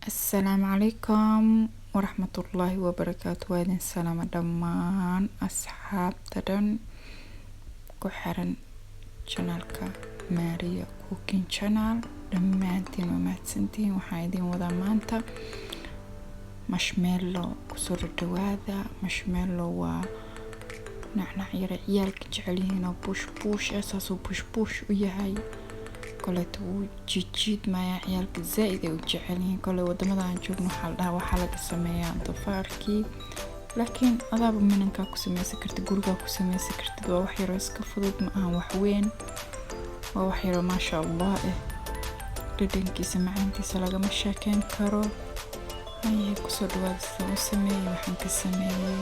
السلام عليكم ورحمة الله وبركاته. وادin salaama dhammaan asxaabta dhan ku xiran channelka Maria Cooking Channel. dhammaantiin waa mahadsantihiin. waxaan idin wadaa maanta marshmallow kusoo dhawaada. marshmallow waa nacnac yar ciyaalka jecel yihiin oo bush asaasoo bush u yahay. koleeto wuu jiid maya ciyaalka zaaid ay u jecel yihiin. kole wadamada aan joogno waxaa la dhahaa waxaa laga sameeyaa doofaarkii, laakiin adaaba minankaa ku sameysan kartid, gurigaa ku sameysan kartid. waa wax yaroo iska fudud, ma ahan wax weyn, waa wax yaroo maasha allah dhadhankiisa macaantiisa lagama sheekeyn karo. haye kusoo dhawaada sidaan u sameeyey. waxaan ka sameeyey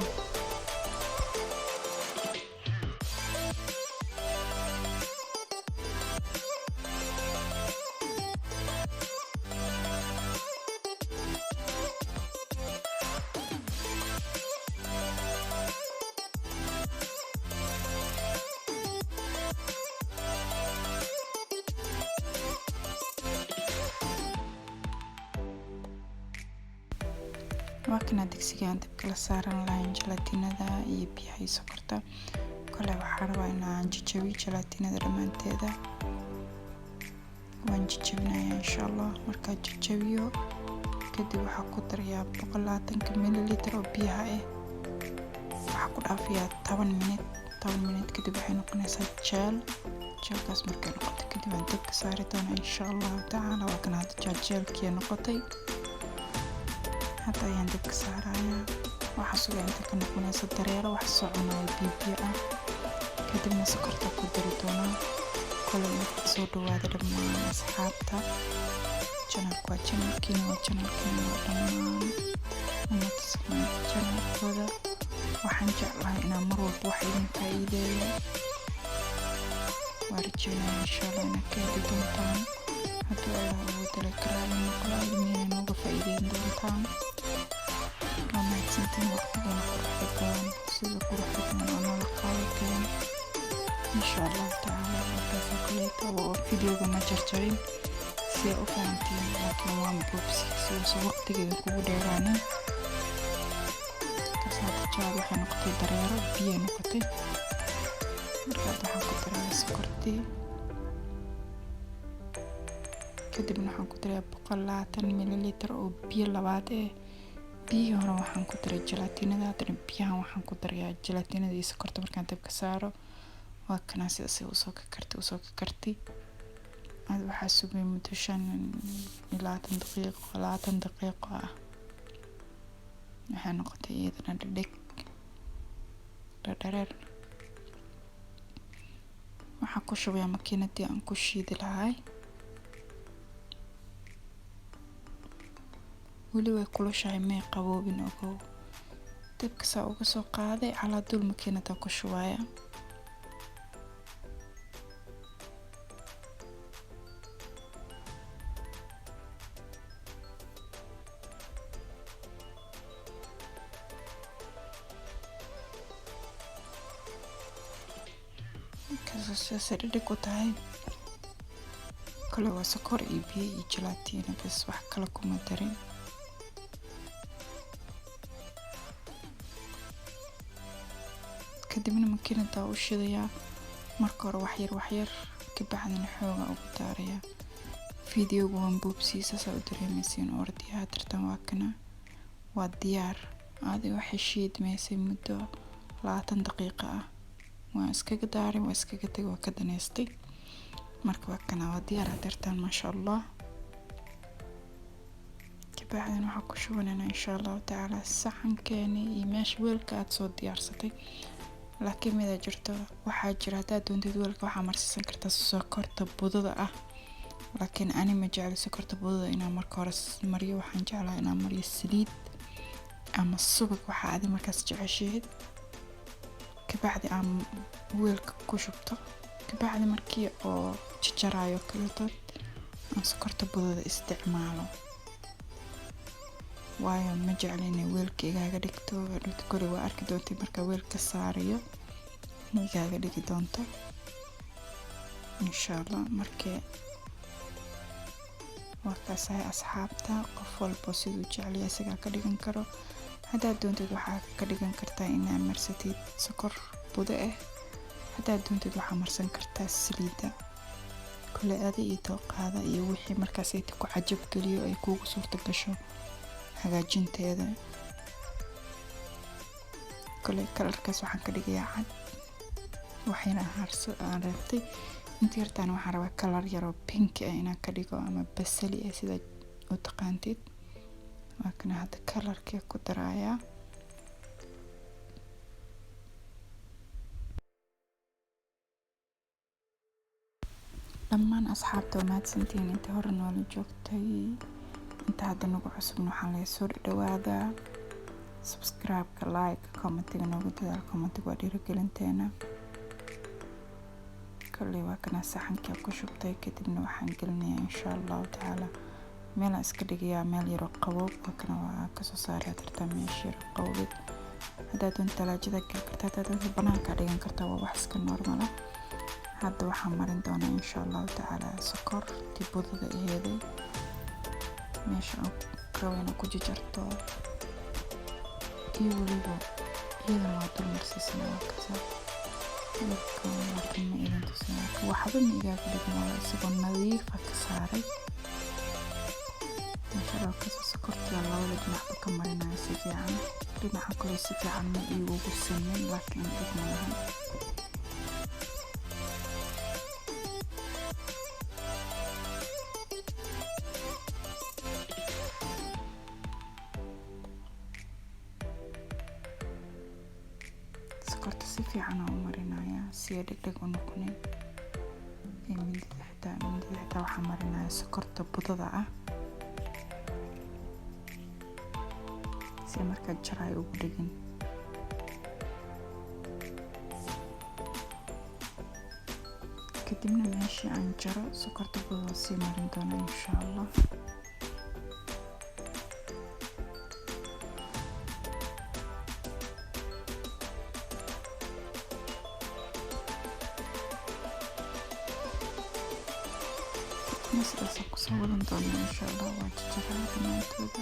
waakana digsigaan dabka la saaran lahayn jalatinada iyo biyaha iyo sokorta. kole waxaa rabaa inaan jajabiyo jalatinada dhammaanteeda. waan jajabinayaa insha allah. markaa jajabiyo kadib waxaa ku darayaa 120 mililitr oo biyaha waxaa ku dhaafiyaa 10 minute kadib waxay noqonaysaa jeelkaas. markay noqoto kadib aan dabka saari doonaa insha allah tacaala. waa kan hadda jeelkii noqotay. hadda ayaan dabka saarayaa. waxaa sugaa inta ka noqonaysa dareero wax soconayo biyo ah. kadibna sokorta ku dari doonaa. kole marka soo dhawaada dhammaan asxaabta. channelku waa channelkiina, waa channelkiina waa dhammaan ummadda Soomaaliyeed channelkooda. waxaan jeclahay inaan mar walba wax idin faa'iideeyo. waa rajeynaya insha allah inaad ka heli doontaan. hadduu ilaah ugu dalay karaali noqdo ilmihiina nooga faa'iideyn doontaan. waa mahadsantiin waqtigeena quruxda badan, sida quruxda badan oo noola qaadateen insha allah tacaala. markaasoo kaleeto oo videoga ma jarjarin si ay u fahantiin, laakiin waa mabuubsi si uusan waqtigeeda kugu dheeraanin. kasaata jaad waxay noqotay dareero biyo noqotay. markaad waxaan ku darayaa sokortii, kadibna waxaan ku darayaa 120 mililitr oo biyo labaad biyihii hore waxaan ku daray jalatinada. haddana biyahan waxaan ku darayaa jalatinada iyo sokorta. markaan dabka saaro waa kana sidaas usoo kakartay. aad waxaa sugay muddo 5 ilaa 10 daqiiqo ah. waxay noqotay iyadana dhadheer. waxaan ku shubayaa makiinadii aan ku shiidi lahay. weli way kulushahay, may qaboobin ogow. dabka saa uga soo qaaday calaa dul makiinada ku shubaya. sidaasay dhadhag ku tahay. kale waa sokor iyo biyo iyo jalatina bas, wax kale kuma darin. kadibna makiinada u shidayaa. marka hore wax yar kabacdina xooga ugu daarayaa. videoga waan boobsiisa saa u dareemaysiin ordiyaha tartan. waa kana waa diyaar. adiga waxay shiidmaysay muddo 20 daqiiqo ah. waan iskaga daaray, waa iskaga tagay, waa ka daneystay. marka waa kana waa diyaar tartan maasha allah. kabacdina waxaa ku shubanayna insha allah tacaala saxankeeni iyo meesha weelka aad soo diyaarsatay. laakiin mida jirto, waxaa jira haddaad doontid weelka waxaa marsiisan kartaa sokorta budada ah. laakiin ani ma jecli sokorta budada inaan marka hore mariyo. waxaan jeclaa inaan mariyo saliid ama subag, waxaa adi markaas jeceshayd. kabacdi aan weelka ku shubto. kabacdi markii oo jajarayo kaleetood aan sokorta budada isticmaalo. waayo ma jecli inay weelka igaaga dhigto. dhulka kore waa arki doontay markaa weelka saarayo igaaga dhigi doonto insha allah. markii Wakaasay asxaabta qof walbo siduu jecel yahay isaga ka dhigan karo. Haddaad doontid waxaa ka dhigan kartaa inaad marsatid sokor budo ah. Haddaad doontid waxaa marsan kartaa saliida. Kule adi iyo tooqaada iyo wixii markaas ay ku cajab geliyo ay kuugu suurta gasho hagaajinteeda. Kule kalarkaas waxaan ka dhigayaa cad. Waxayna harso aan reebtay. Inta yartaan waxaan rabaa kalar yar oo pink ah inaan ka dhigo ama basali ah sida u taqaantid. Waa kana hadda kalarkii ku daraaya. Dhammaan asxaabta waa mahadsantiin inta hore noola joogtay. Inta hadda nagu cusubna waxaan leeyahay soo dhawaada. Subscribe-ka, like, comment-iga noogu dadaal. Comment-iga waa dhiirigelinteena. Kale waa kana saxanka ku shubtay kadibna waxaan gelinayaa insha Allah taala meel iska dhigayaa meel yar oo qabow. Waa kana waa ka soo saaray tartan meesha yar qabow. Haddaad doonto talaajada gal kartaa, haddaad doonto banaanka dhigan kartaa, waa wax iska normal ah. Hadda waxaan marin doonaa insha Allah taala sokor budada aheeday meesha oo rabeyna ku jarjarto iyo waliba iyadana waa dulmarsiisana kaasa markaan ma idan tusnaa waxba ma igaaga dhigin wala isagoo nadiif ah ka saaray insha Allah kaasa sokorta labada dhinac ka marinayo si fiican dhinaca kale si fiican ma iigu sameyn laakiin dhibna lahayn. Sokorta si fiican oo marinaya si ay dhegdheg u noqonin. Mindida xitaa waxaan marinaya sokorta budada ah si marka jaray ugu dhigin. Kadibna meeshii aan jaro sokorta budada si marin doona insha Allah. Sidaas ku soo wadan doona insha Allah waa jaraa dhamaantooda.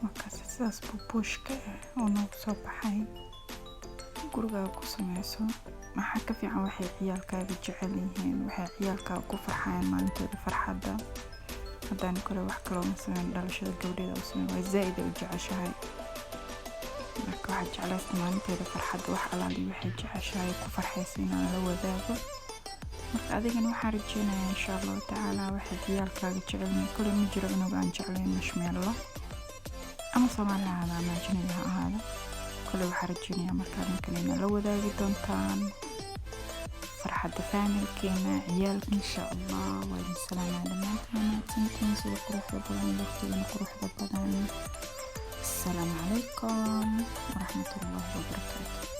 Markaas sidaas buu buushka oo noogu soo baxay guriga ku sameyso maxaa ka fiican waxay ciyaalkaaga jecel yihiin, waxay ciyaalkaaga ku farxayaan maalintooda farxadda. haddaan kale wax kaloo ma sameyn dhalashada gabdheeda u sameyn way zaa'id u jeceshahay. marka waxaa jeclaysta maalinteeda farxadda wax alaali waxay jeceshahay ku farxaysa inaan la wadaago. marka adigana waxaan rajeynayaa insha allahu tacaala waxay ciyaalkaaga jecel yihiin. kale ma jiro inuu aan jeclayn marshmallow ama Soomaali ha ahaado ama ajnabi ha ahaado. kale waxaan rajeynayaa markaa ninkan inaad la wadaagi doontaan farxadda familkeena ciyaalka insha allah. waa idin salaamaa dhammaantiin mahadsantiin sida quruxda badan waqtigeena quruxda badan. asalaamu calaykum waraxmatullaahi wabarakaatu.